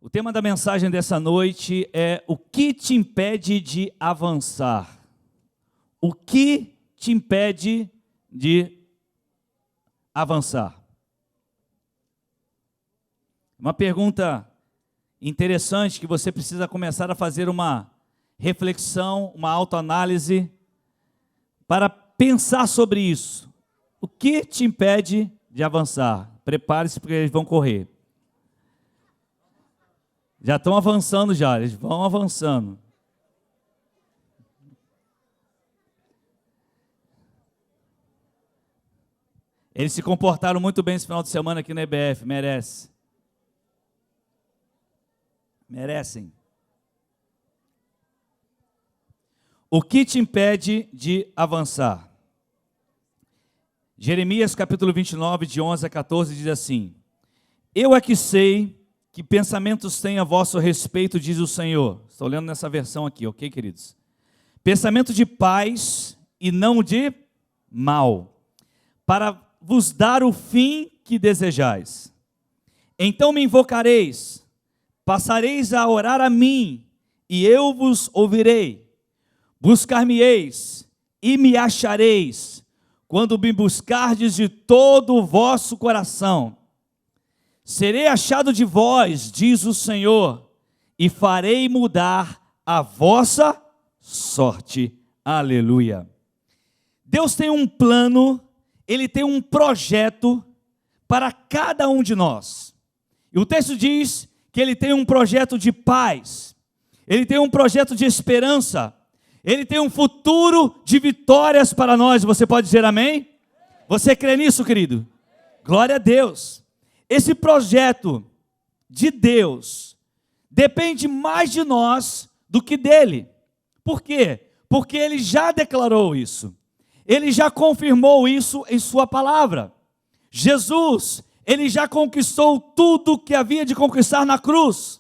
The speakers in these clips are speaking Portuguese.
O tema da mensagem dessa noite é: o que te impede de avançar? O que te impede de avançar? Uma pergunta interessante que você precisa começar a fazer uma reflexão, uma autoanálise, para pensar sobre isso. O que te impede de avançar? Prepare-se porque eles vão correr. Já estão avançando já, eles vão avançando. Eles se comportaram muito bem esse final de semana aqui na EBF, merece. Merecem. O que te impede de avançar? Jeremias capítulo 29, de 11 a 14, diz assim: Eu é que sei que pensamentos têm a vosso respeito, diz o Senhor. Estou lendo nessa versão aqui, ok, queridos? Pensamento de paz e não de mal, para vos dar o fim que desejais. Então me invocareis, passareis a orar a mim, e eu vos ouvirei. Buscar-me-eis, e me achareis, quando me buscardes de todo o vosso coração. Serei achado de vós, diz o Senhor, e farei mudar a vossa sorte. Aleluia. Deus tem um plano, Ele tem um projeto para cada um de nós. E o texto diz que Ele tem um projeto de paz, Ele tem um projeto de esperança, Ele tem um futuro de vitórias para nós. Você pode dizer amém? Você crê nisso, querido? Glória a Deus. Esse projeto de Deus depende mais de nós do que dele. Por quê? Porque Ele já declarou isso. Ele já confirmou isso em sua palavra. Jesus, Ele já conquistou tudo que havia de conquistar na cruz.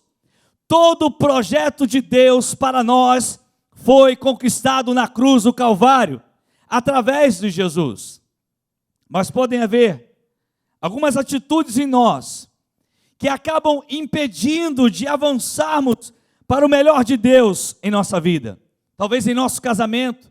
Todo o projeto de Deus para nós foi conquistado na cruz do Calvário, através de Jesus. Mas podem haver algumas atitudes em nós que acabam impedindo de avançarmos para o melhor de Deus em nossa vida. Talvez em nosso casamento,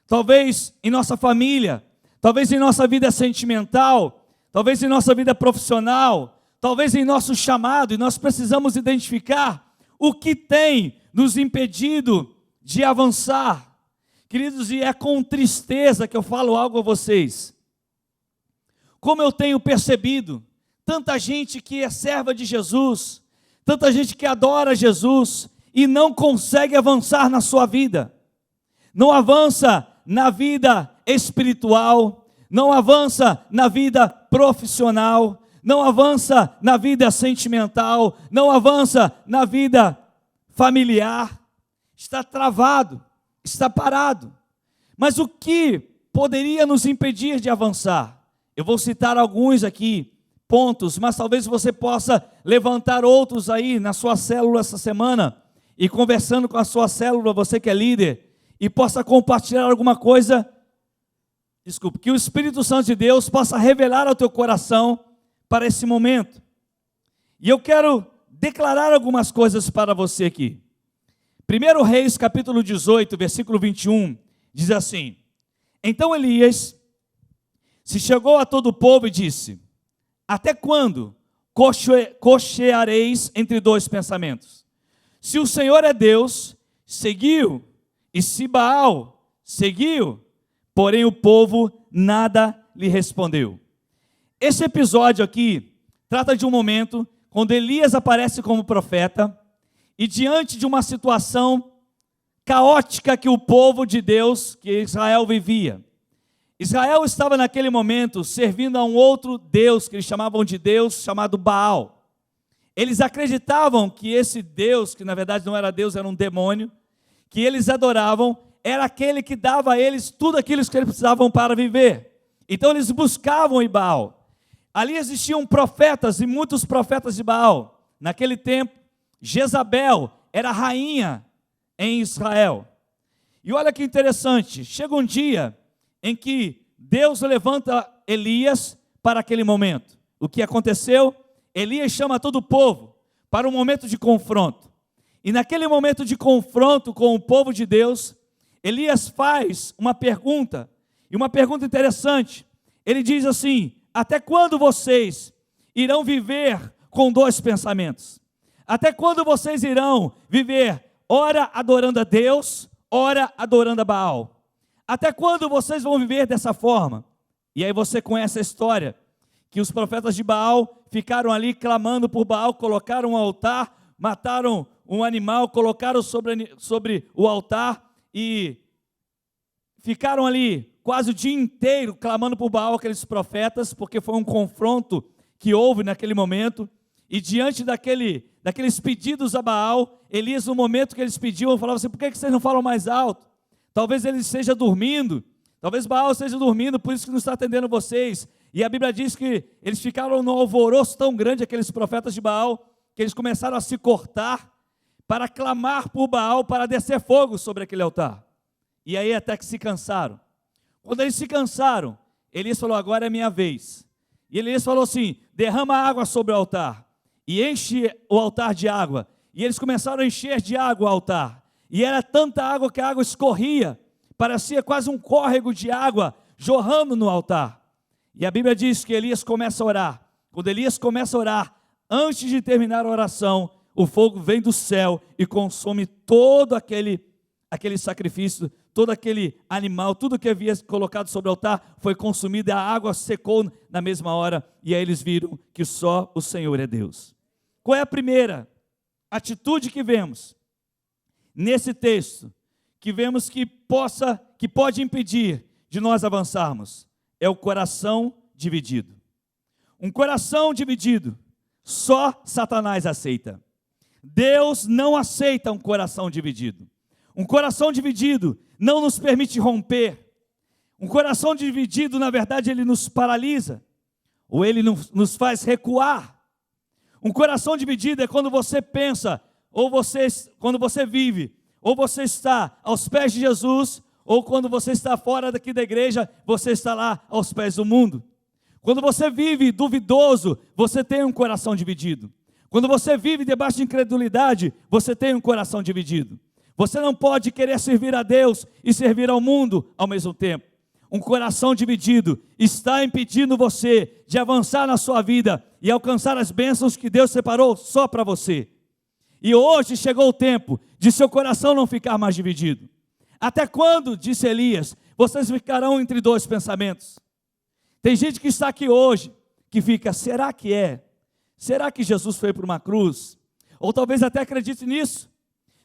talvez em nossa família, talvez em nossa vida sentimental, talvez em nossa vida profissional, talvez em nosso chamado, e nós precisamos identificar o que tem nos impedido de avançar. Queridos, e é com tristeza que eu falo algo a vocês. Como eu tenho percebido, tanta gente que é serva de Jesus, tanta gente que adora Jesus e não consegue avançar na sua vida, não avança na vida espiritual, não avança na vida profissional, não avança na vida sentimental, não avança na vida familiar, está travado, está parado. Mas o que poderia nos impedir de avançar? Eu vou citar alguns aqui, pontos, mas talvez você possa levantar outros aí na sua célula essa semana, e conversando com a sua célula, você que é líder, e possa compartilhar alguma coisa, que o Espírito Santo de Deus possa revelar ao teu coração para esse momento. E eu quero declarar algumas coisas para você aqui. 1 Reis capítulo 18, versículo 21, diz assim: Então Elias se chegou a todo o povo e disse: Até quando cocheareis entre dois pensamentos? Se o Senhor é Deus, seguiu, e se Baal, seguiu. Porém o povo nada lhe respondeu. Esse episódio aqui trata de um momento quando Elias aparece como profeta, e diante de uma situação caótica que o povo de Deus, que Israel vivia. Israel estava naquele momento servindo a um outro Deus, que eles chamavam de Deus, chamado Baal. Eles acreditavam que esse Deus, que na verdade não era Deus, era um demônio, que eles adoravam, era aquele que dava a eles tudo aquilo que eles precisavam para viver. Então eles buscavam em Baal. Ali existiam profetas, e muitos profetas de Baal. Naquele tempo, Jezabel era rainha em Israel. E olha que interessante, chega um dia em que Deus levanta Elias para aquele momento. O que aconteceu? Elias chama todo o povo, para um momento de confronto. E naquele momento de confronto com o povo de Deus, Elias faz uma pergunta, e uma pergunta interessante. Ele diz assim: até quando vocês irão viver com dois pensamentos? Até quando vocês irão viver, ora adorando a Deus, ora adorando a Baal? Até quando vocês vão viver dessa forma? E aí você conhece a história, que os profetas de Baal ficaram ali clamando por Baal, colocaram um altar, mataram um animal, colocaram sobre o altar e ficaram ali quase o dia inteiro clamando por Baal, aqueles profetas, porque foi um confronto que houve naquele momento. E diante daqueles pedidos a Baal, Elias, no momento que eles pediam, falava assim: por que vocês não falam mais alto? Talvez ele esteja dormindo, talvez Baal esteja dormindo, por isso que não está atendendo vocês. E a Bíblia diz que eles ficaram num alvoroço tão grande, aqueles profetas de Baal, que eles começaram a se cortar para clamar por Baal, para descer fogo sobre aquele altar. E aí até que se cansaram. Quando eles se cansaram, Elias falou: agora é minha vez. E Elias falou assim: derrama água sobre o altar, e enche o altar de água. E eles começaram a encher de água o altar. E era tanta água que a água escorria, parecia quase um córrego de água jorrando no altar. E a Bíblia diz que Elias começa a orar. Quando Elias começa a orar, antes de terminar a oração, o fogo vem do céu e consome todo aquele sacrifício, todo aquele animal, tudo que havia colocado sobre o altar foi consumido, e a água secou na mesma hora, e aí eles viram que só o Senhor é Deus. Qual é a primeira atitude que vemos nesse texto, que vemos que pode impedir de nós avançarmos? É o coração dividido. Um coração dividido, só Satanás aceita. Deus não aceita um coração dividido. Um coração dividido não nos permite romper. Um coração dividido, na verdade, ele nos paralisa, ou ele nos faz recuar. Um coração dividido é quando você pensa, quando você vive, ou você está aos pés de Jesus, ou quando você está fora daqui da igreja, você está lá aos pés do mundo. Quando você vive duvidoso, você tem um coração dividido. Quando você vive debaixo de incredulidade, você tem um coração dividido. Você não pode querer servir a Deus e servir ao mundo ao mesmo tempo. Um coração dividido está impedindo você de avançar na sua vida e alcançar as bênçãos que Deus separou só para você. E hoje chegou o tempo de seu coração não ficar mais dividido. Até quando, disse Elias, vocês ficarão entre dois pensamentos? Tem gente que está aqui hoje, que fica: será que é? Será que Jesus foi para uma cruz? Ou talvez até acredite nisso.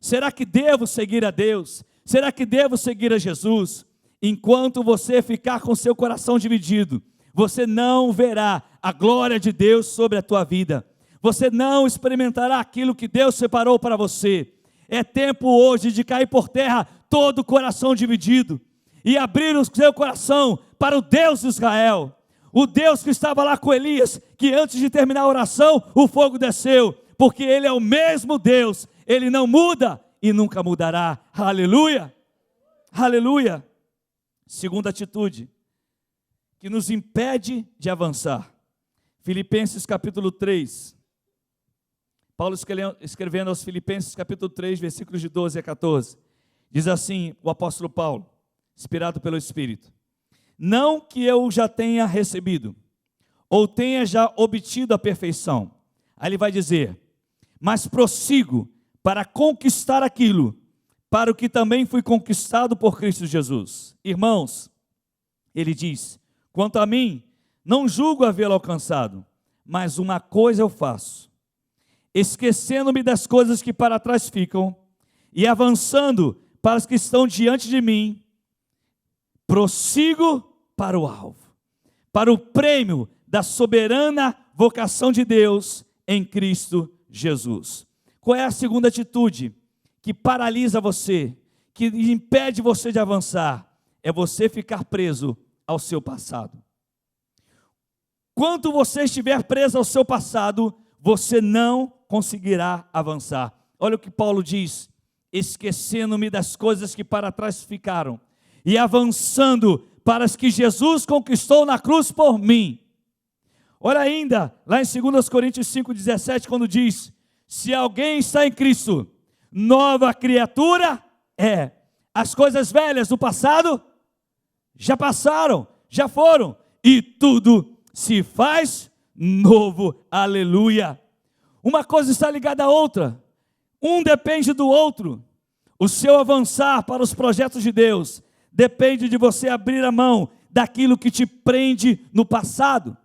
Será que devo seguir a Deus? Será que devo seguir a Jesus? Enquanto você ficar com seu coração dividido, você não verá a glória de Deus sobre a tua vida. Você não experimentará aquilo que Deus separou para você. É tempo hoje de cair por terra todo o coração dividido e abrir o seu coração para o Deus de Israel. O Deus que estava lá com Elias, que antes de terminar a oração, o fogo desceu, porque Ele é o mesmo Deus, Ele não muda e nunca mudará. Aleluia! Aleluia! Segunda atitude que nos impede de avançar. Filipenses capítulo 3. Paulo escrevendo aos Filipenses capítulo 3, versículos de 12 a 14. Diz assim o apóstolo Paulo, inspirado pelo Espírito: não que eu já tenha recebido, ou tenha já obtido a perfeição. Aí ele vai dizer: mas prossigo para conquistar aquilo, para o que também fui conquistado por Cristo Jesus. Irmãos, ele diz: quanto a mim, não julgo havê-lo alcançado, mas uma coisa eu faço, esquecendo-me das coisas que para trás ficam, e avançando para as que estão diante de mim, prossigo para o alvo, para o prêmio da soberana vocação de Deus em Cristo Jesus. Qual é a segunda atitude que paralisa você, que impede você de avançar? É você ficar preso ao seu passado. Quando você estiver preso ao seu passado, você não conseguirá avançar. Olha o que Paulo diz: esquecendo-me das coisas que para trás ficaram, e avançando para as que Jesus conquistou na cruz por mim. Olha ainda, lá em 2 Coríntios 5,17, quando diz: Se alguém está em Cristo, nova criatura é. As coisas velhas do passado já passaram, já foram, e tudo se faz novo. Aleluia. Uma coisa está ligada à outra, um depende do outro. O seu avançar para os projetos de Deus depende de você abrir a mão daquilo que te prende no passado.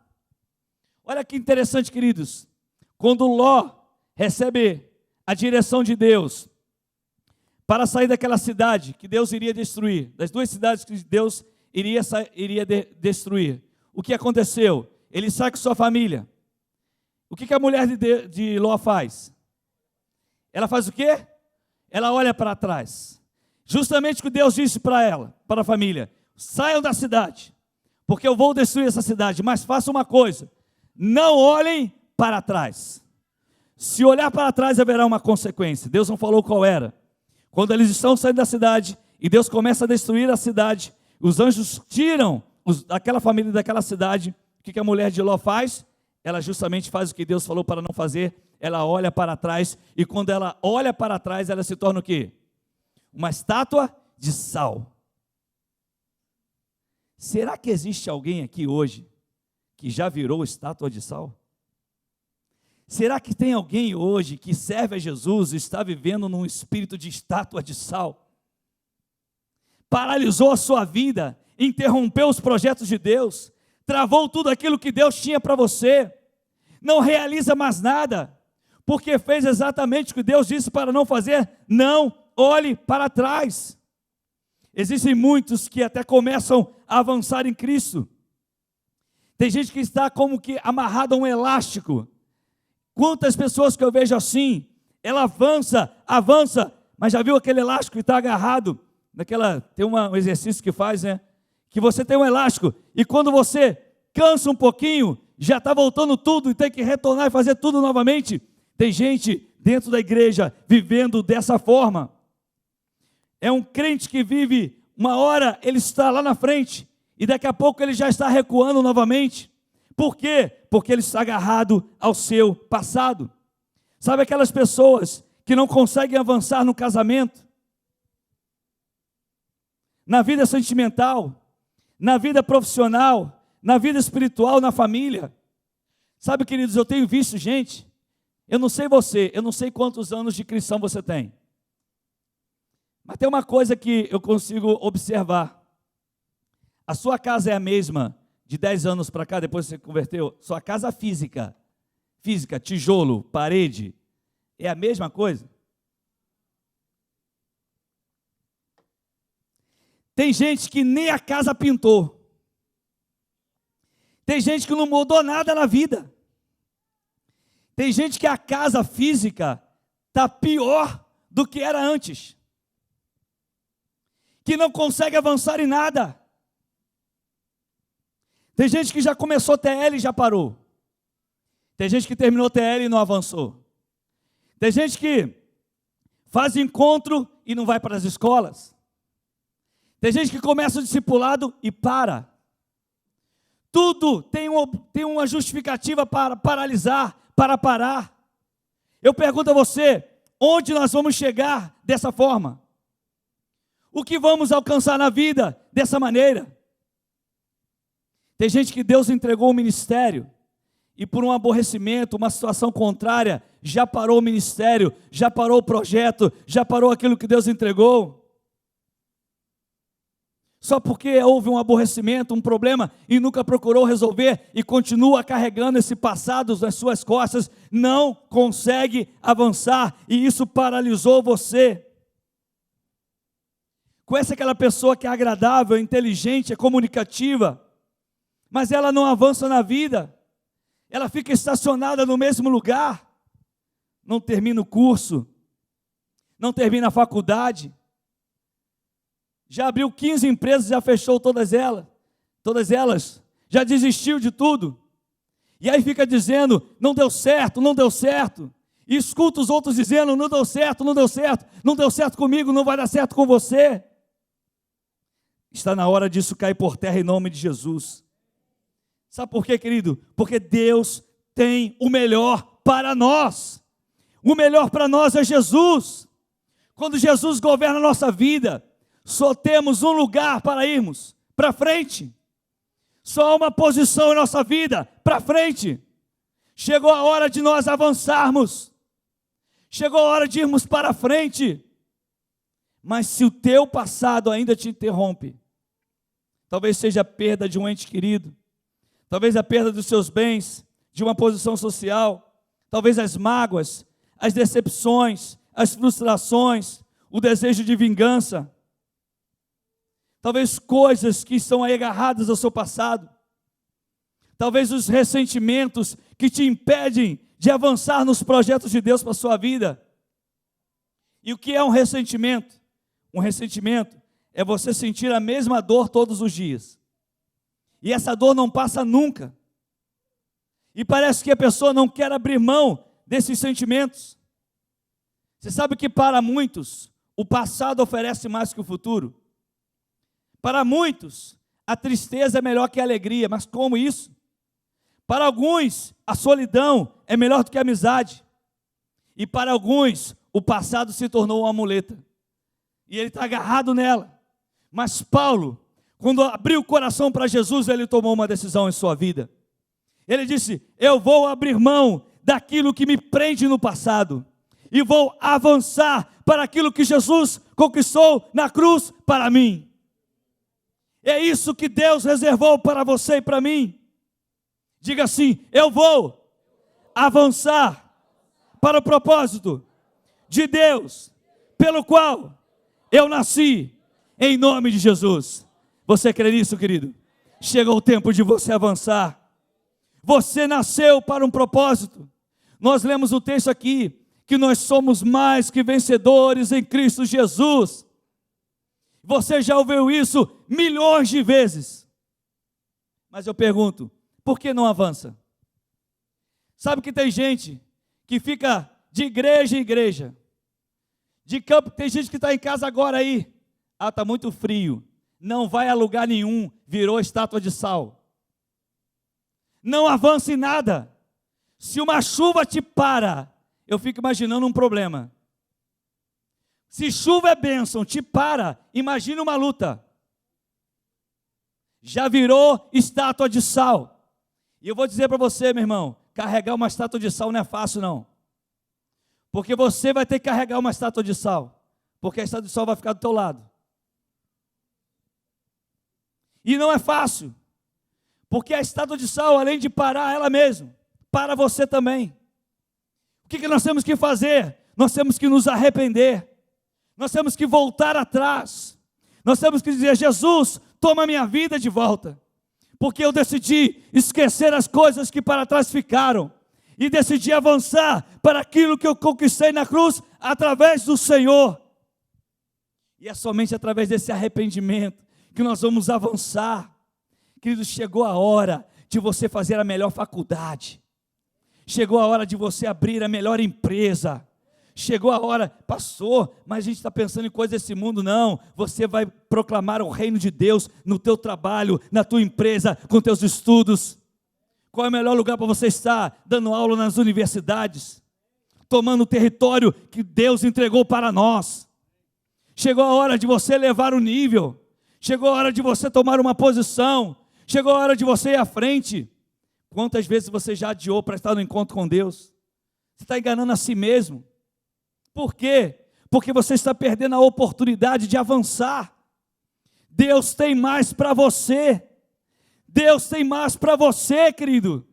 Olha que interessante, queridos. Quando Ló recebe a direção de Deus para sair daquela cidade que Deus iria destruir, das duas cidades que Deus iria destruir, o que aconteceu? Ele sai com sua família. O que a mulher de Ló faz? Ela faz o quê? Ela olha para trás. Justamente o que Deus disse para ela, para a família: saiam da cidade, porque eu vou destruir essa cidade, mas façam uma coisa: não olhem para trás. Se olhar para trás haverá uma consequência. Deus não falou qual era. Quando eles estão saindo da cidade e Deus começa a destruir a cidade, os anjos tiram aquela família daquela cidade. O que a mulher de Ló faz? Ela justamente faz o que Deus falou para não fazer. Ela olha para trás, e quando ela olha para trás, ela se torna o quê? Uma estátua de sal. Será que existe alguém aqui hoje que já virou estátua de sal? Será que tem alguém hoje que serve a Jesus e está vivendo num espírito de estátua de sal? Paralisou a sua vida, interrompeu os projetos de Deus, travou tudo aquilo que Deus tinha para você, não realiza mais nada, porque fez exatamente o que Deus disse para não fazer. Não olhe para trás. Existem muitos que até começam a avançar em Cristo. Tem gente que está como que amarrado a um elástico. Quantas pessoas que eu vejo assim, ela avança, mas já viu aquele elástico que está agarrado? Tem um exercício que faz, né? Que você tem um elástico, e quando você cansa um pouquinho, já está voltando tudo, e tem que retornar e fazer tudo novamente. Tem gente dentro da igreja vivendo dessa forma. É um crente que vive, uma hora ele está lá na frente, e daqui a pouco ele já está recuando novamente. Por quê? Porque ele está agarrado ao seu passado. Sabe aquelas pessoas que não conseguem avançar no casamento, na vida sentimental, na vida profissional, na vida espiritual, na família? Sabe, queridos, eu tenho visto gente, eu não sei você, eu não sei quantos anos de cristão você tem, mas tem uma coisa que eu consigo observar. A sua casa é a mesma de 10 anos para cá, depois que você converteu? Sua casa física, tijolo, parede, é a mesma coisa? Tem gente que nem a casa pintou. Tem gente que não mudou nada na vida. Tem gente que a casa física está pior do que era antes, que não consegue avançar em nada. Tem gente que já começou TL e já parou. Tem gente que terminou TL e não avançou. Tem gente que faz encontro e não vai para as escolas. Tem gente que começa o discipulado e para. Tudo tem uma justificativa para paralisar, para parar. Eu pergunto a você, onde nós vamos chegar dessa forma? O que vamos alcançar na vida dessa maneira? Tem gente que Deus entregou o ministério e por um aborrecimento, uma situação contrária, já parou o ministério, já parou o projeto, já parou aquilo que Deus entregou. Só porque houve um aborrecimento, um problema, e nunca procurou resolver, e continua carregando esse passado nas suas costas, não consegue avançar, e isso paralisou você. Conhece aquela pessoa que é agradável, inteligente, é comunicativa, mas ela não avança na vida, ela fica estacionada no mesmo lugar, não termina o curso, não termina a faculdade, já abriu 15 empresas, já fechou todas elas, já desistiu de tudo, e aí fica dizendo, não deu certo, e escuta os outros dizendo, não deu certo comigo, não vai dar certo com você. Está na hora disso cair por terra em nome de Jesus. Sabe por quê, querido? Porque Deus tem o melhor para nós. O melhor para nós é Jesus. Quando Jesus governa a nossa vida, só temos um lugar para irmos, para frente. Só há uma posição em nossa vida, para frente. Chegou a hora de nós avançarmos. Chegou a hora de irmos para frente. Mas se o teu passado ainda te interrompe, talvez seja a perda de um ente querido, talvez a perda dos seus bens, de uma posição social, talvez as mágoas, as decepções, as frustrações, o desejo de vingança, talvez coisas que estão aí agarradas ao seu passado, talvez os ressentimentos que te impedem de avançar nos projetos de Deus para a sua vida. E o que é um ressentimento? Um ressentimento é você sentir a mesma dor todos os dias, e essa dor não passa nunca, e parece que a pessoa não quer abrir mão desses sentimentos. Você sabe que para muitos o passado oferece mais que o futuro? Para muitos a tristeza é melhor que a alegria, mas como isso? Para alguns a solidão é melhor do que a amizade, e para alguns o passado se tornou uma muleta, e ele está agarrado nela. Mas Paulo, quando abriu o coração para Jesus, ele tomou uma decisão em sua vida. Ele disse: eu vou abrir mão daquilo que me prende no passado, e vou avançar para aquilo que Jesus conquistou na cruz para mim. É isso que Deus reservou para você e para mim. Diga assim: eu vou avançar para o propósito de Deus, pelo qual eu nasci, em nome de Jesus. Você crê nisso, querido? Chegou o tempo de você avançar. Você nasceu para um propósito. Nós lemos o texto aqui, que nós somos mais que vencedores em Cristo Jesus. Você já ouviu isso milhões de vezes. Mas eu pergunto, por que não avança? Sabe que tem gente que fica de igreja em igreja, de campo, tem gente que está em casa agora aí, está muito frio, não vai a lugar nenhum, virou estátua de sal. Não avança em nada. Se uma chuva te para, eu fico imaginando um problema. Se chuva é bênção, te para, imagina uma luta. Já virou estátua de sal. E eu vou dizer para você, meu irmão, carregar uma estátua de sal não é fácil não. Porque você vai ter que carregar uma estátua de sal, porque a estátua de sal vai ficar do teu lado. E não é fácil, porque a estátua de sal, além de parar ela mesma, para você também. O que nós temos que fazer? Nós temos que nos arrepender. Nós temos que voltar atrás. Nós temos que dizer: Jesus, toma minha vida de volta. Porque eu decidi esquecer as coisas que para trás ficaram. E decidi avançar para aquilo que eu conquistei na cruz, através do Senhor. E é somente através desse arrependimento que nós vamos avançar. Queridos, chegou a hora de você fazer a melhor faculdade. Chegou a hora de você abrir a melhor empresa. Chegou a hora, pastor, mas a gente está pensando em coisas desse mundo. Não, você vai proclamar o reino de Deus no teu trabalho, na tua empresa, com teus estudos. Qual é o melhor lugar para você estar? Dando aula nas universidades, tomando o território que Deus entregou para nós. Chegou a hora de você levar o nível. Chegou a hora de você tomar uma posição. Chegou a hora de você ir à frente. Quantas vezes você já adiou para estar no encontro com Deus? Você está enganando a si mesmo. Por quê? Porque você está perdendo a oportunidade de avançar. Deus tem mais para você. Deus tem mais para você, querido.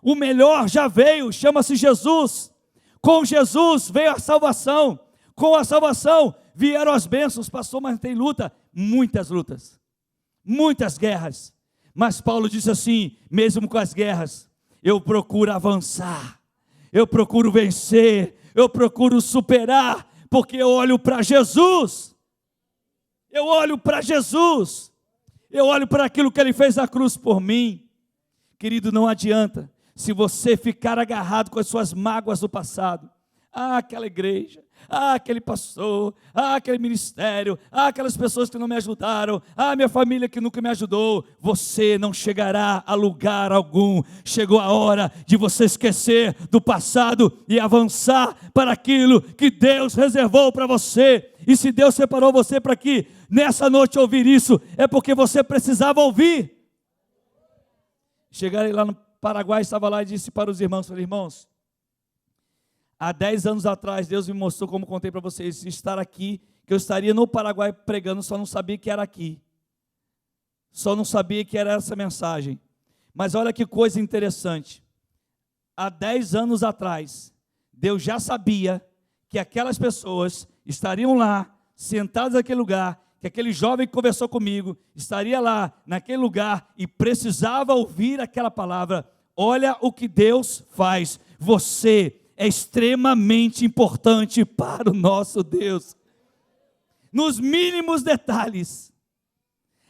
O melhor já veio, chama-se Jesus. Com Jesus veio a salvação. Com a salvação vieram as bênçãos. Pastor, mas tem luta? Muitas lutas. Muitas guerras. Mas Paulo disse assim: mesmo com as guerras, eu procuro avançar. Eu procuro vencer. Eu procuro superar, porque eu olho para Jesus. Eu olho para Jesus. Eu olho para aquilo que Ele fez na cruz por mim. Querido, não adianta, se você ficar agarrado com as suas mágoas do passado, Ah, aquela igreja, ah, aquele pastor, ah, aquele ministério, ah, aquelas pessoas que não me ajudaram, ah, minha família que nunca me ajudou. Você não chegará a lugar algum. Chegou a hora de você esquecer do passado e avançar para aquilo que Deus reservou para você. E se Deus separou você para aqui, nessa noite ouvir isso, é porque você precisava ouvir. Chegarei lá no Paraguai, estava lá e disse para os irmãos, falei, irmãos, há 10 anos atrás, Deus me mostrou, como contei para vocês, estar aqui, que eu estaria no Paraguai pregando, só não sabia que era aqui. Só não sabia que era essa mensagem. Mas olha que coisa interessante. Há 10 anos atrás, Deus já sabia que aquelas pessoas estariam lá, sentadas naquele lugar, que aquele jovem que conversou comigo, estaria lá, naquele lugar, e precisava ouvir aquela palavra. Olha o que Deus faz. Você é extremamente importante para o nosso Deus, nos mínimos detalhes.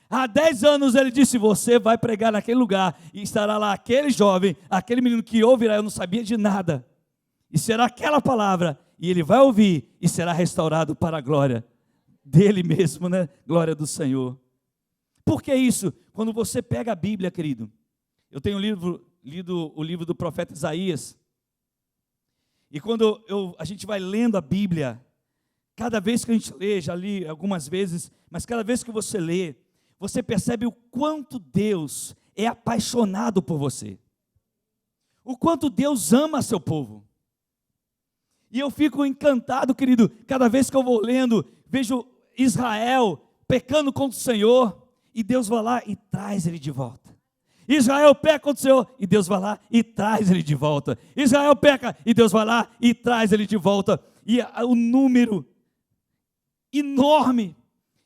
Há 10 anos ele disse, você vai pregar naquele lugar, e estará lá aquele jovem, aquele menino que ouvirá, eu não sabia de nada, e será aquela palavra, e ele vai ouvir, e será restaurado para a glória dele mesmo, né? Glória do Senhor. Por que isso? Quando você pega a Bíblia, querido, eu tenho lido o livro do profeta Isaías, e quando a gente vai lendo a Bíblia, cada vez que a gente lê, já li algumas vezes, mas cada vez que você lê, você percebe o quanto Deus é apaixonado por você, o quanto Deus ama seu povo. E eu fico encantado, querido, cada vez que eu vou lendo, vejo Israel pecando contra o Senhor, e Deus vai lá e traz ele de volta. Israel peca contra o Senhor, e Deus vai lá e traz ele de volta. Israel peca, e Deus vai lá e traz ele de volta. E o número enorme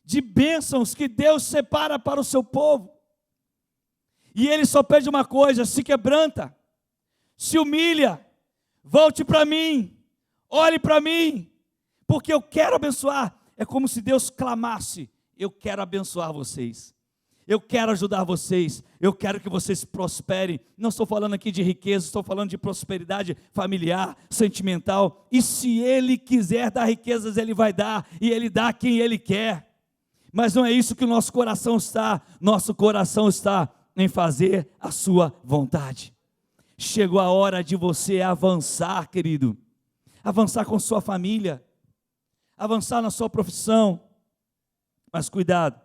de bênçãos que Deus separa para o seu povo. E ele só pede uma coisa, se quebranta, se humilha, volte para mim, olhe para mim, porque eu quero abençoar. É como se Deus clamasse, eu quero abençoar vocês. Eu quero ajudar vocês, eu quero que vocês prosperem. Não estou falando aqui de riqueza, estou falando de prosperidade familiar, sentimental. E se Ele quiser dar riquezas, Ele vai dar, e Ele dá a quem Ele quer. Mas não é isso que o nosso coração está em fazer a sua vontade. Chegou a hora de você avançar, querido, avançar com sua família, avançar na sua profissão, mas cuidado,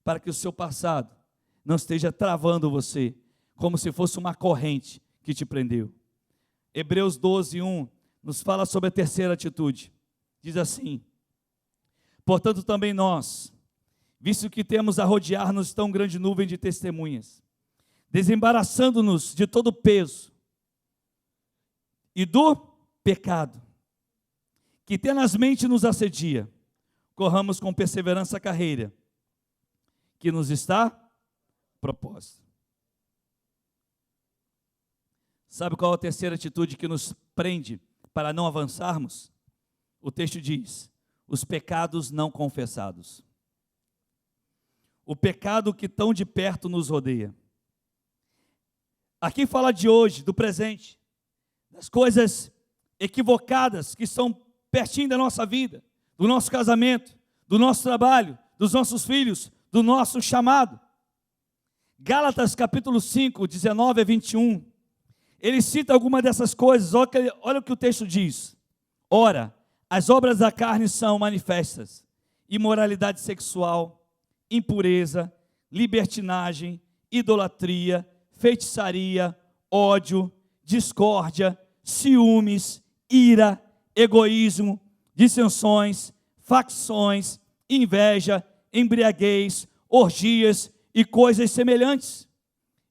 para que o seu passado não esteja travando você, como se fosse uma corrente que te prendeu. Hebreus 12:1 nos fala sobre a terceira atitude. Diz assim, portanto também nós, visto que temos a rodear-nos tão grande nuvem de testemunhas, desembaraçando-nos de todo o peso e do pecado, que tenazmente nos assedia, corramos com perseverança a carreira, que nos está proposta. Sabe qual é a terceira atitude que nos prende para não avançarmos? O texto diz, os pecados não confessados. O pecado que tão de perto nos rodeia. Aqui fala de hoje, do presente, das coisas equivocadas que estão pertinho da nossa vida, do nosso casamento, do nosso trabalho, dos nossos filhos, do nosso chamado. Gálatas capítulo 5, 19 a 21, ele cita alguma dessas coisas. Olha o que o texto diz. Ora, as obras da carne são manifestas: imoralidade sexual, impureza, libertinagem, idolatria, feitiçaria, ódio, discórdia, ciúmes, ira, egoísmo, dissensões, facções, inveja, embriaguez, orgias e coisas semelhantes.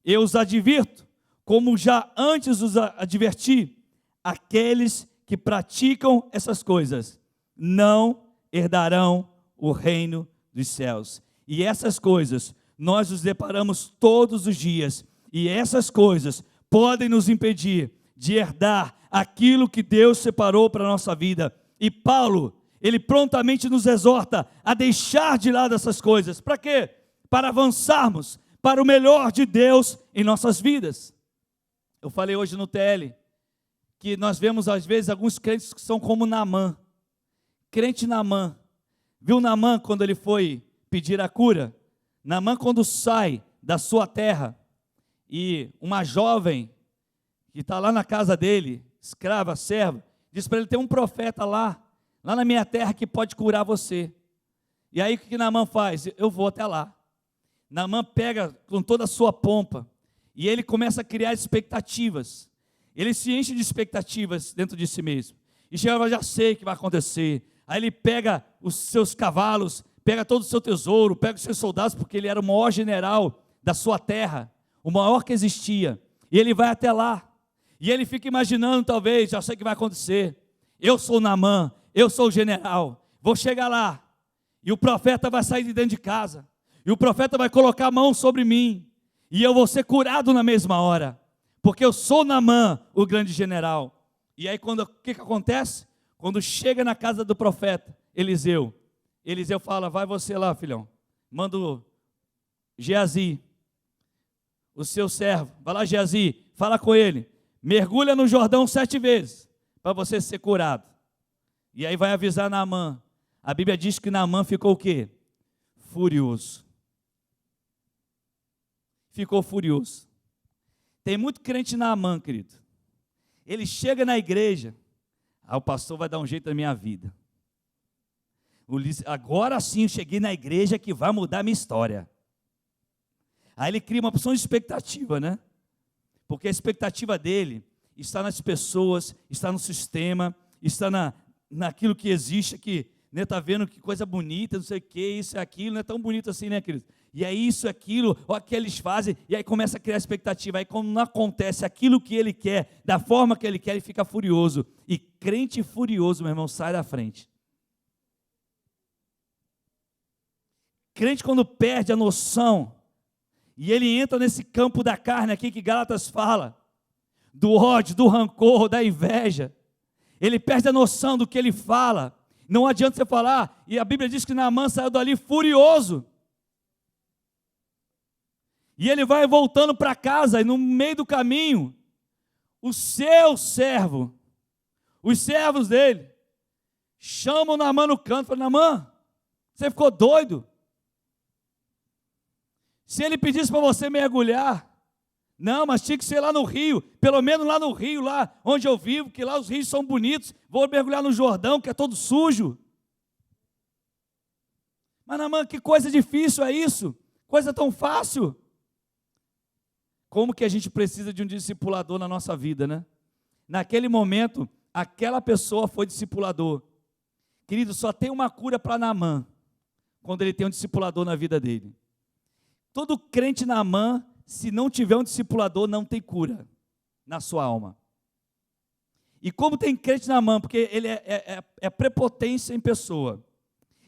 Eu os advirto, como já antes os adverti, aqueles que praticam essas coisas não herdarão o reino dos céus. E essas coisas nós nos deparamos todos os dias, e essas coisas podem nos impedir de herdar aquilo que Deus separou para a nossa vida. E Paulo, ele prontamente nos exorta a deixar de lado essas coisas. Para quê? Para avançarmos para o melhor de Deus em nossas vidas. Eu falei hoje no TL que nós vemos às vezes alguns crentes que são como Naamã. Crente Naamã. Viu Naamã quando ele foi pedir a cura? Naamã, quando sai da sua terra e uma jovem que está lá na casa dele, escrava, serva, diz para ele: tem um profeta lá na minha terra que pode curar você. E aí o que Naamã faz? Eu vou até lá. Naamã pega com toda a sua pompa e ele começa a criar expectativas. Ele se enche de expectativas dentro de si mesmo. E chega: já sei o que vai acontecer. Aí ele pega os seus cavalos, pega todo o seu tesouro, pega os seus soldados, porque ele era o maior general da sua terra, o maior que existia. E ele vai até lá. E ele fica imaginando, talvez: já sei o que vai acontecer. Eu sou Naamã, eu sou o general, vou chegar lá. E o profeta vai sair de dentro de casa. E o profeta vai colocar a mão sobre mim. E eu vou ser curado na mesma hora. Porque eu sou Naamã, o grande general. E aí o que acontece? Quando chega na casa do profeta Eliseu fala: vai você lá, filhão. Manda o Geazi, o seu servo. Vai lá, Geazi, fala com ele. Mergulha no Jordão 7 vezes, para você ser curado. E aí vai avisar Naamã. A Bíblia diz que Naamã ficou o quê? Furioso. Ficou furioso. Tem muito crente Naamã, querido. Ele chega na igreja: o pastor vai dar um jeito na minha vida. Agora sim eu cheguei na igreja que vai mudar a minha história. Aí ele cria uma opção de expectativa, né? Porque a expectativa dele está nas pessoas, está no sistema, está naquilo que existe, que está vendo que coisa bonita, não sei o que, isso e aquilo, não é tão bonito assim, né, querido? E é isso, aquilo, olha o que eles fazem, e aí começa a criar expectativa. Aí quando não acontece aquilo que ele quer, da forma que ele quer, ele fica furioso. E crente furioso, meu irmão, sai da frente. Crente, quando perde a noção, e ele entra nesse campo da carne aqui que Gálatas fala, do ódio, do rancor, da inveja, ele perde a noção do que ele fala. Não adianta você falar, e a Bíblia diz que Naamã saiu dali furioso. E ele vai voltando para casa, e no meio do caminho, o seu servo, os servos dele, chamam Naamã no canto, falam: Naamã, você ficou doido? Se ele pedisse para você mergulhar, não, mas tinha que ser lá no rio, pelo menos lá no rio, lá onde eu vivo, que lá os rios são bonitos, vou mergulhar no Jordão, que é todo sujo. Mas Naamã, que coisa difícil é isso? Coisa tão fácil. Como que a gente precisa de um discipulador na nossa vida, né? Naquele momento, aquela pessoa foi discipulador. Querido, só tem uma cura para Naamã, quando ele tem um discipulador na vida dele. Todo crente Naamã, se não tiver um discipulador, não tem cura na sua alma. E como tem crente Naamã, porque ele é prepotência em pessoa.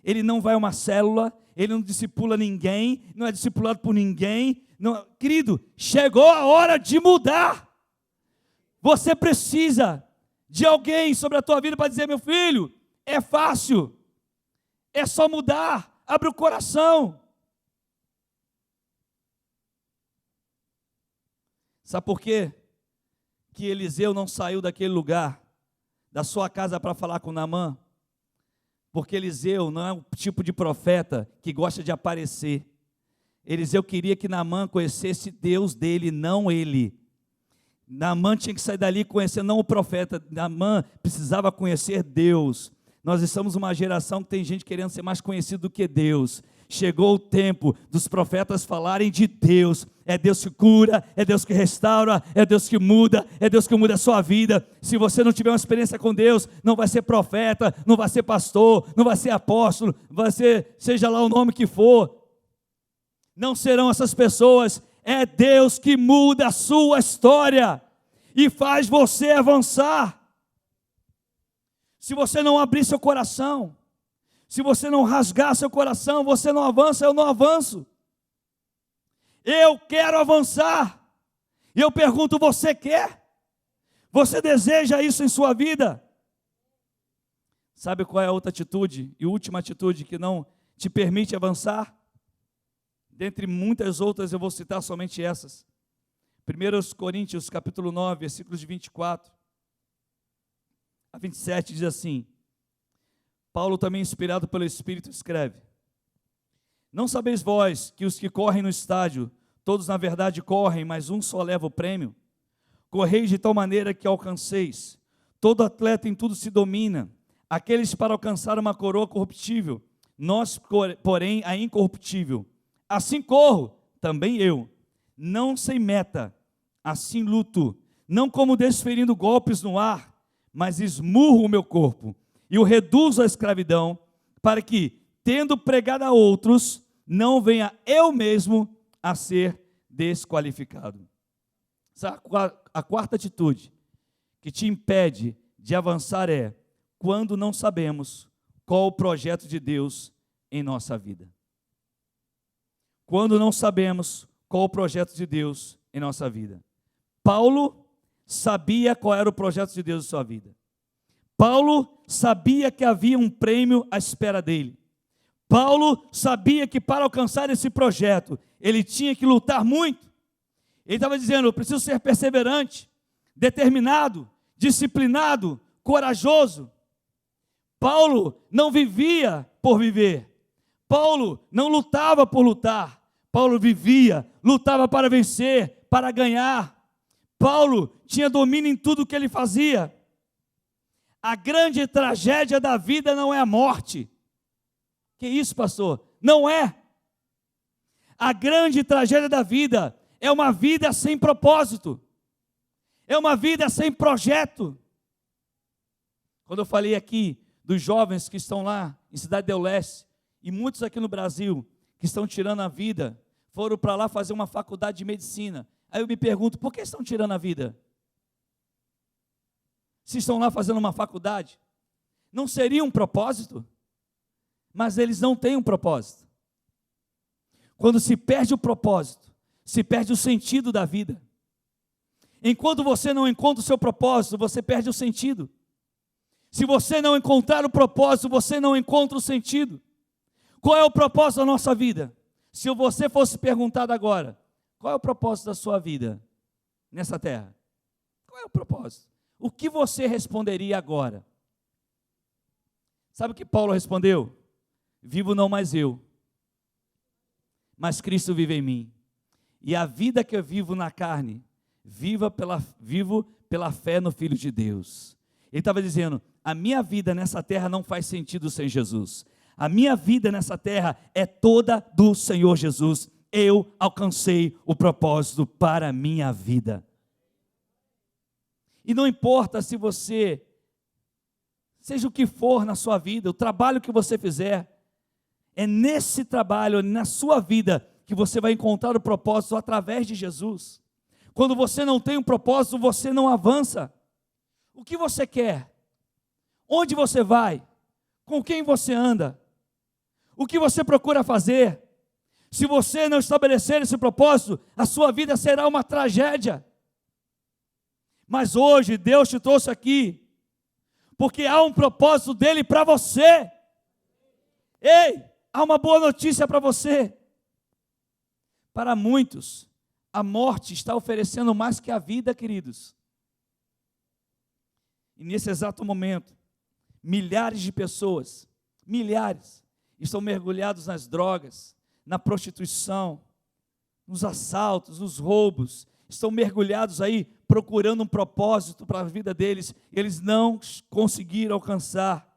Ele não vai a uma célula, ele não discipula ninguém, não é discipulado por ninguém. Não, querido, chegou a hora de mudar. Você precisa de alguém sobre a tua vida para dizer: meu filho, é fácil, é só mudar, abre o coração. Sabe por quê? Que Eliseu não saiu daquele lugar, da sua casa, para falar com Naamã? Porque Eliseu não é o tipo de profeta que gosta de aparecer. Eliseu queria que Naamã conhecesse Deus dele, não ele. Naamã tinha que sair dali conhecendo não o profeta, Naamã precisava conhecer Deus. Nós estamos uma geração que tem gente querendo ser mais conhecido do que Deus. Chegou o tempo dos profetas falarem de Deus. É Deus que cura, é Deus que restaura, é Deus que muda a sua vida. Se você não tiver uma experiência com Deus, não vai ser profeta, não vai ser pastor, não vai ser apóstolo, vai ser, seja lá o nome que for. Não serão essas pessoas. É Deus que muda a sua história e faz você avançar. Se você não abrir seu coração, se você não rasgar seu coração, você não avança, eu não avanço. Eu quero avançar. E eu pergunto: você quer? Você deseja isso em sua vida? Sabe qual é a outra atitude e última atitude que não te permite avançar? Dentre muitas outras, eu vou citar somente essas. 1 Coríntios capítulo 9, versículos de 24. a 27 diz assim, Paulo também inspirado pelo Espírito escreve, não sabeis vós que os que correm no estádio, todos na verdade correm, mas um só leva o prêmio? Correis de tal maneira que alcanceis. Todo atleta em tudo se domina, aqueles para alcançar uma coroa corruptível, nós, porém, a incorruptível. Assim corro, também eu, não sem meta, assim luto, não como desferindo golpes no ar, mas esmurro o meu corpo e o reduzo à escravidão, para que, tendo pregado a outros, não venha eu mesmo a ser desqualificado. A quarta atitude que te impede de avançar é quando não sabemos qual o projeto de Deus em nossa vida. Quando não sabemos qual o projeto de Deus em nossa vida. Paulo sabia qual era o projeto de Deus em sua vida. Paulo sabia que havia um prêmio à espera dele. Paulo sabia que para alcançar esse projeto, ele tinha que lutar muito. Ele estava dizendo, eu preciso ser perseverante, determinado, disciplinado, corajoso. Paulo não vivia por viver. Paulo não lutava por lutar. Paulo vivia, lutava para vencer, para ganhar. Paulo tinha domínio em tudo o que ele fazia. A grande tragédia da vida não é a morte. Que isso, pastor? Não é. A grande tragédia da vida é uma vida sem propósito. É uma vida sem projeto. Quando eu falei aqui dos jovens que estão lá em Cidade del Leste, e muitos aqui no Brasil que estão tirando a vida, foram para lá fazer uma faculdade de medicina. Aí eu me pergunto, por que estão tirando a vida? Se estão lá fazendo uma faculdade, não seria um propósito? Mas eles não têm um propósito. Quando se perde o propósito, se perde o sentido da vida. Enquanto você não encontra o seu propósito, você perde o sentido. Se você não encontrar o propósito, você não encontra o sentido. Qual é o propósito da nossa vida? Se você fosse perguntado agora, qual é o propósito da sua vida nessa terra? Qual é o propósito? O que você responderia agora? Sabe o que Paulo respondeu? Vivo não mais eu, mas Cristo vive em mim. E a vida que eu vivo na carne, vivo pela fé no Filho de Deus. Ele estava dizendo, a minha vida nessa terra não faz sentido sem Jesus. A minha vida nessa terra é toda do Senhor Jesus. Eu alcancei o propósito para a minha vida. E não importa se você, seja o que for na sua vida, o trabalho que você fizer, é nesse trabalho, na sua vida, que você vai encontrar o propósito através de Jesus. Quando você não tem um propósito, você não avança. O que você quer? Onde você vai? Com quem você anda? O que você procura fazer? Se você não estabelecer esse propósito, a sua vida será uma tragédia. Mas hoje Deus te trouxe aqui, porque há um propósito dele para você. Ei, há uma boa notícia para você. Para muitos, a morte está oferecendo mais que a vida, queridos. E nesse exato momento, milhares de pessoas, estão mergulhados nas drogas, na prostituição, nos assaltos, nos roubos, estão mergulhados aí procurando um propósito para a vida deles, e eles não conseguiram alcançar.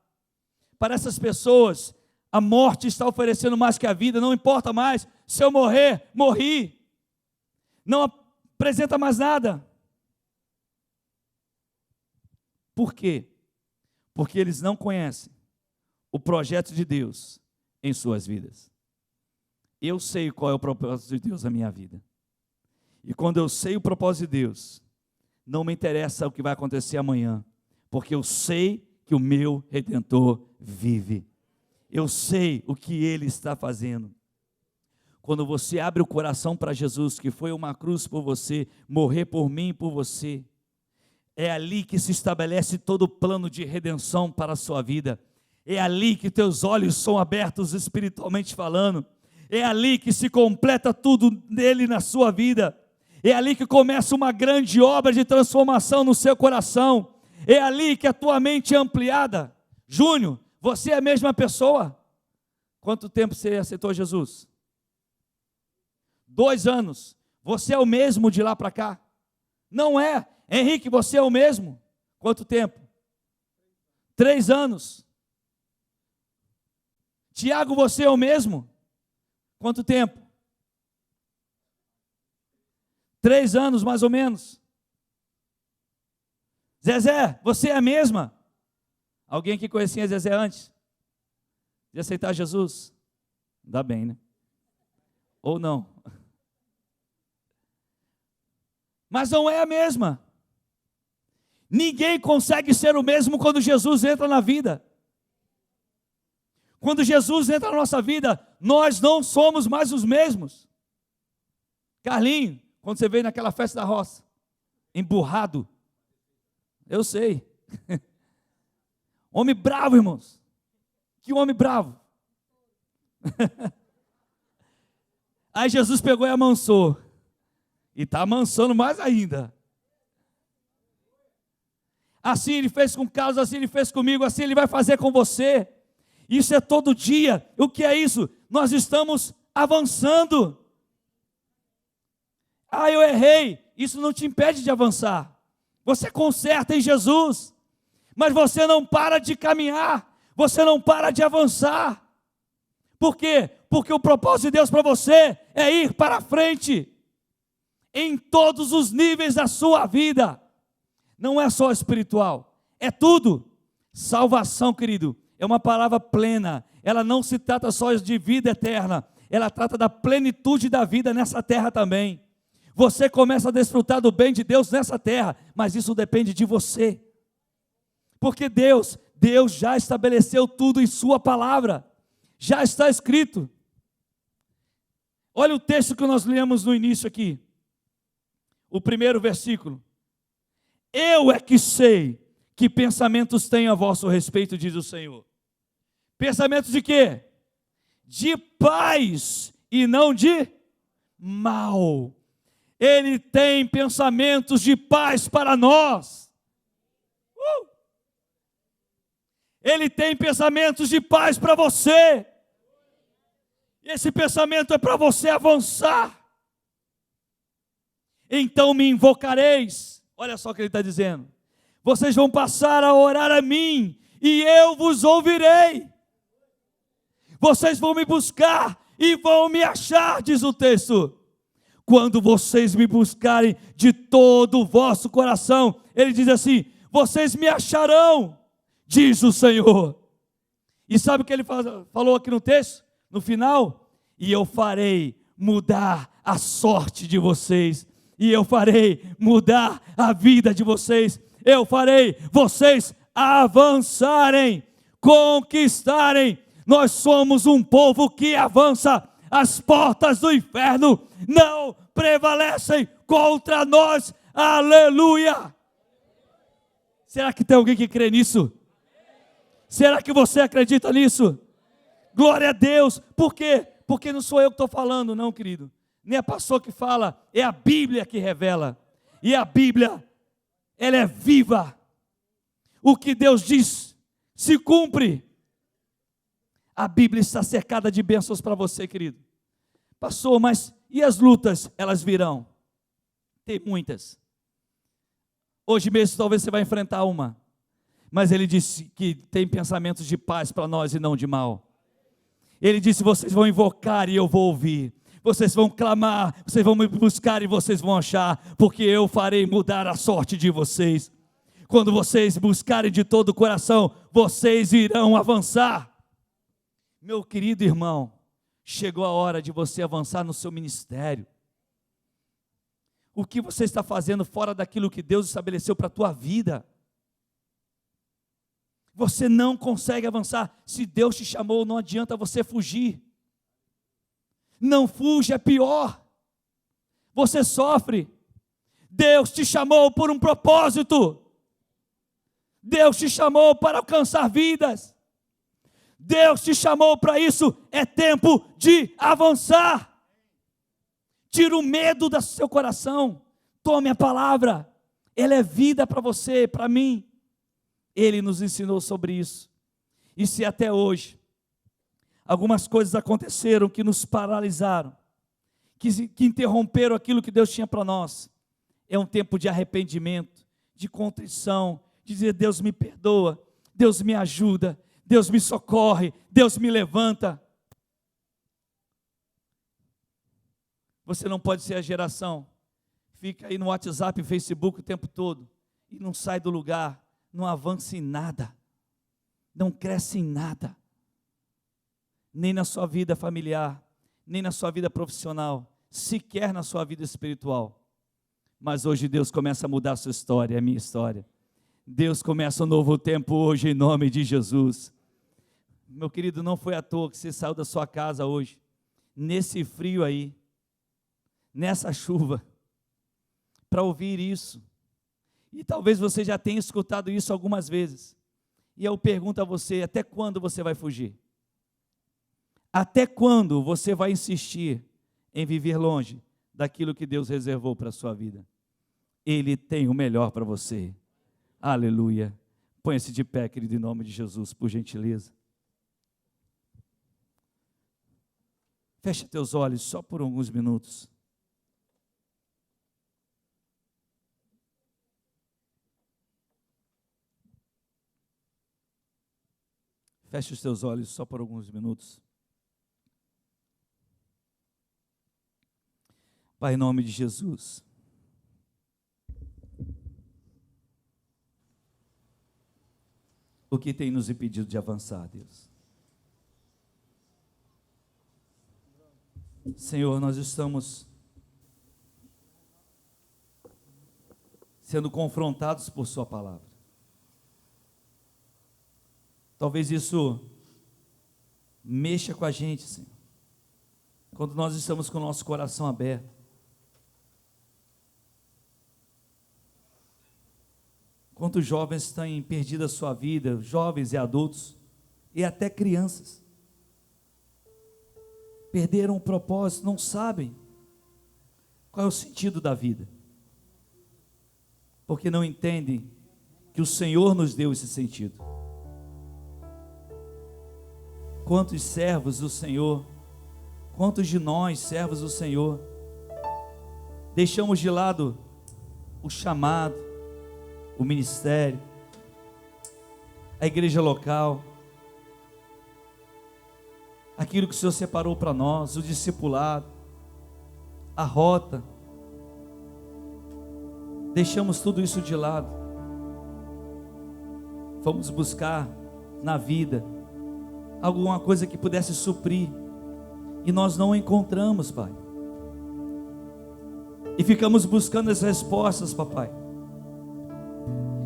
Para essas pessoas, a morte está oferecendo mais que a vida, não importa mais, se eu morrer, morri, não apresenta mais nada. Por quê? Porque eles não conhecem o projeto de Deus em suas vidas. Eu sei qual é o propósito de Deus na minha vida. E quando eu sei o propósito de Deus, não me interessa o que vai acontecer amanhã, porque eu sei que o meu Redentor vive. Eu sei o que Ele está fazendo. Quando você abre o coração para Jesus, que foi uma cruz por você, morrer por mim e por você, é ali que se estabelece todo o plano de redenção para a sua vida. É ali que teus olhos são abertos espiritualmente falando. É ali que se completa tudo nele na sua vida. É ali que começa uma grande obra de transformação no seu coração. é ali que a tua mente é ampliada. Júnior, você é a mesma pessoa? Quanto tempo você aceitou Jesus? 2 anos. Você é o mesmo de lá para cá? Não é. Henrique, você é o mesmo? Quanto tempo? 3 anos. Tiago, você é o mesmo? Quanto tempo? 3 anos, mais ou menos. Zezé, você é a mesma? Alguém que conhecia Zezé antes de aceitar Jesus? Ainda bem, né? Ou não? Mas não é a mesma. Ninguém consegue ser o mesmo quando Jesus entra na vida. Quando Jesus entra na nossa vida, nós não somos mais os mesmos. Carlinho, quando você veio naquela festa da roça, emburrado, eu sei. Homem bravo, irmãos. Que homem bravo. Aí Jesus pegou e amansou. E está amansando mais ainda. Assim ele fez com Carlos, assim ele fez comigo, assim ele vai fazer com você. Isso é todo dia. O que é isso? Nós estamos avançando. Ah, eu errei. Isso não te impede de avançar. Você conserta em Jesus. Mas você não para de caminhar. Você não para de avançar. Por quê? Porque o propósito de Deus para você é ir para frente. Em todos os níveis da sua vida. Não é só espiritual. É tudo. Salvação, querido, é uma palavra plena. Ela não se trata só de vida eterna. Ela trata da plenitude da vida nessa terra também. Você começa a desfrutar do bem de Deus nessa terra. Mas isso depende de você. Porque Deus já estabeleceu tudo em sua palavra. Já está escrito. Olha o texto que nós lemos no início aqui. O primeiro versículo. Eu é que sei que pensamentos tenho a vosso respeito, diz o Senhor. Pensamentos de quê? De paz e não de mal. Ele tem pensamentos de paz para nós. Ele tem pensamentos de paz para você. Esse pensamento é para você avançar. Então me invocareis. Olha só o que ele está dizendo. Vocês vão passar a orar a mim e eu vos ouvirei. Vocês vão me buscar e vão me achar, diz o texto. Quando vocês me buscarem de todo o vosso coração, ele diz assim, vocês me acharão, diz o Senhor. E sabe o que ele falou aqui no texto? No final, e eu farei mudar a sorte de vocês, e eu farei mudar a vida de vocês, eu farei vocês avançarem, conquistarem. Nós somos um povo que avança. As portas do inferno não prevalecem contra nós. Aleluia! Será que tem alguém que crê nisso? Será que você acredita nisso? Glória a Deus. Por quê? Porque não sou eu que estou falando, não, querido. Nem a pastor que fala, é a Bíblia que revela. E a Bíblia, ela é viva. O que Deus diz se cumpre. A Bíblia está cercada de bênçãos para você, querido. Pastor, mas e as lutas? Elas virão. Tem muitas. Hoje mesmo talvez você vai enfrentar uma. Mas ele disse que tem pensamentos de paz para nós e não de mal. Ele disse, vocês vão invocar e eu vou ouvir. Vocês vão clamar, vocês vão me buscar e vocês vão achar. Porque eu farei mudar a sorte de vocês. Quando vocês buscarem de todo o coração, vocês irão avançar. Meu querido irmão, chegou a hora de você avançar no seu ministério. O que você está fazendo fora daquilo que Deus estabeleceu para a tua vida? Você não consegue avançar. Se Deus te chamou, não adianta você fugir. Não fuja, é pior. Você sofre. Deus te chamou por um propósito. Deus te chamou para alcançar vidas. Deus te chamou para isso. É tempo de avançar. Tira o medo do seu coração. Tome a palavra. Ela é vida para você, para mim. Ele nos ensinou sobre isso. E se até hoje algumas coisas aconteceram que nos paralisaram, que interromperam aquilo que Deus tinha para nós, é um tempo de arrependimento, de contrição, de dizer: Deus me perdoa, Deus me ajuda, Deus me socorre, Deus me levanta. Você não pode ser a geração, fica aí no WhatsApp e Facebook o tempo todo, e não sai do lugar, não avança em nada, não cresce em nada, nem na sua vida familiar, nem na sua vida profissional, sequer na sua vida espiritual. Mas hoje Deus começa a mudar a sua história, a minha história. Deus começa um novo tempo hoje em nome de Jesus. Meu querido, não foi à toa que você saiu da sua casa hoje, nesse frio aí, nessa chuva, para ouvir isso. E talvez você já tenha escutado isso algumas vezes. E eu pergunto a você: até quando você vai fugir? Até quando você vai insistir em viver longe daquilo que Deus reservou para a sua vida? Ele tem o melhor para você. Aleluia. Põe-se de pé, querido, em nome de Jesus, por gentileza. Feche teus olhos só por alguns minutos. Feche os teus olhos só por alguns minutos. Pai, em nome de Jesus. O que tem nos impedido de avançar, Deus? Senhor, nós estamos sendo confrontados por Sua palavra. Talvez isso mexa com a gente, Senhor, quando nós estamos com o nosso coração aberto. Quantos jovens têm perdido a sua vida, jovens e adultos, e até crianças, perderam o propósito, não sabem qual é o sentido da vida, porque não entendem que o Senhor nos deu esse sentido. Quantos servos do Senhor, quantos de nós, servos do Senhor, deixamos de lado o chamado, o ministério, a igreja local, aquilo que o Senhor separou para nós, o discipulado, a rota, deixamos tudo isso de lado, fomos buscar na vida alguma coisa que pudesse suprir, e nós não encontramos, Pai, e ficamos buscando as respostas, Papai.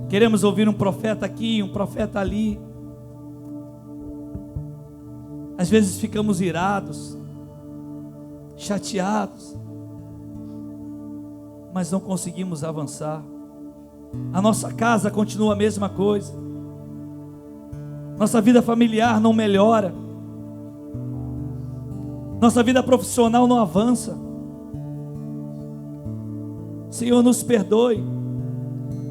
Queremos ouvir um profeta aqui, um profeta ali. Às vezes ficamos irados, chateados, mas não conseguimos avançar. A nossa casa continua a mesma coisa. Nossa vida familiar não melhora. Nossa vida profissional não avança. Senhor, nos perdoe,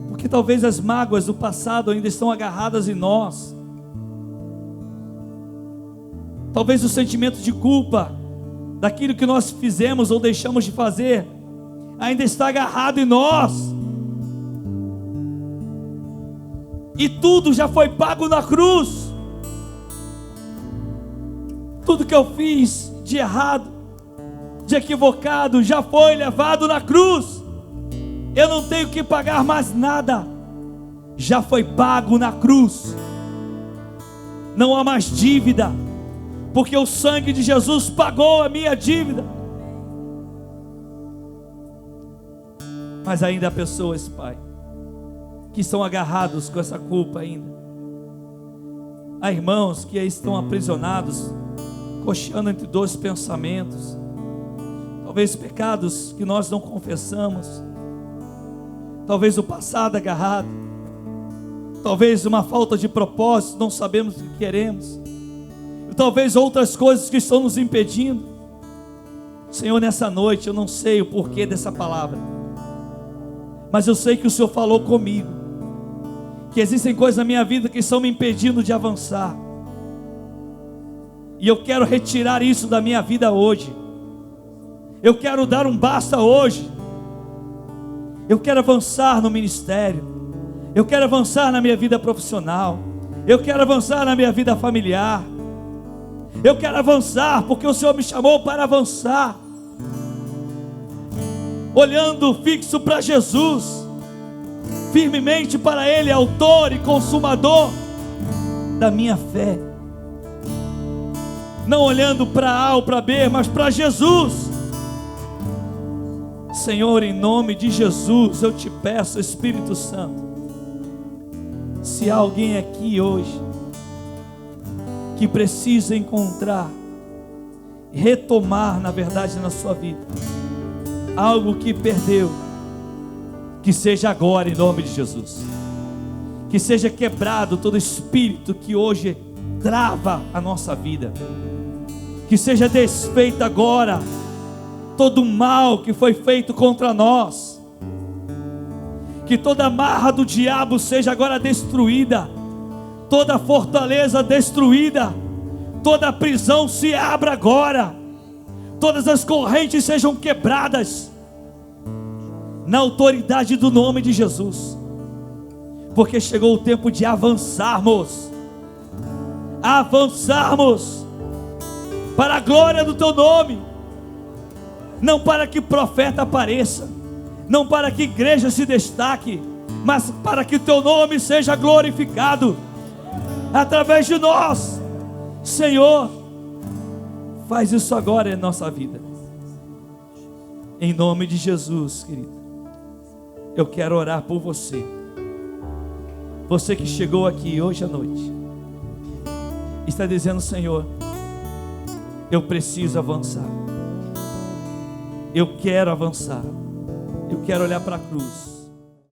porque talvez as mágoas do passado ainda estão agarradas em nós. Talvez o sentimento de culpa daquilo que nós fizemos ou deixamos de fazer ainda está agarrado em nós. E tudo já foi pago na cruz. Tudo que eu fiz de errado, de equivocado, já foi levado na cruz. Eu não tenho que pagar mais nada, já foi pago na cruz. Não há mais dívida, porque o sangue de Jesus pagou a minha dívida. Mas ainda há pessoas, Pai, que estão agarrados com essa culpa ainda. Há irmãos que estão aprisionados, cocheando entre dois pensamentos, talvez pecados que nós não confessamos, talvez o passado agarrado, talvez uma falta de propósito, não sabemos o que queremos, e talvez outras coisas que estão nos impedindo. Senhor, nessa noite eu não sei o porquê dessa palavra, mas eu sei que o Senhor falou comigo, que existem coisas na minha vida que estão me impedindo de avançar. E eu quero retirar isso da minha vida hoje. Eu quero dar um basta hoje. Eu quero avançar no ministério. Eu quero avançar na minha vida profissional. Eu quero avançar na minha vida familiar. Eu quero avançar porque o Senhor me chamou para avançar. Olhando fixo para Jesus, firmemente para Ele, autor e consumador da minha fé. Não olhando para A ou para B, mas para Jesus. Senhor, em nome de Jesus, eu te peço, Espírito Santo, se há alguém aqui hoje que precisa encontrar, retomar, na verdade, na sua vida, algo que perdeu, que seja agora, em nome de Jesus. Que seja quebrado todo espírito que hoje trava a nossa vida. Que seja desfeito agora todo o mal que foi feito contra nós. Que toda amarra do diabo seja agora destruída. Toda fortaleza destruída. Toda prisão se abra agora. Todas as correntes sejam quebradas na autoridade do nome de Jesus. Porque chegou o tempo de avançarmos. Avançarmos para a glória do teu nome. Não para que profeta apareça, não para que igreja se destaque, mas para que o teu nome seja glorificado através de nós. Senhor, faz isso agora em nossa vida. Em nome de Jesus, querido. Eu quero orar por você. Você que chegou aqui hoje à noite, está dizendo: Senhor, eu preciso avançar. Eu quero avançar. Eu quero olhar para a cruz.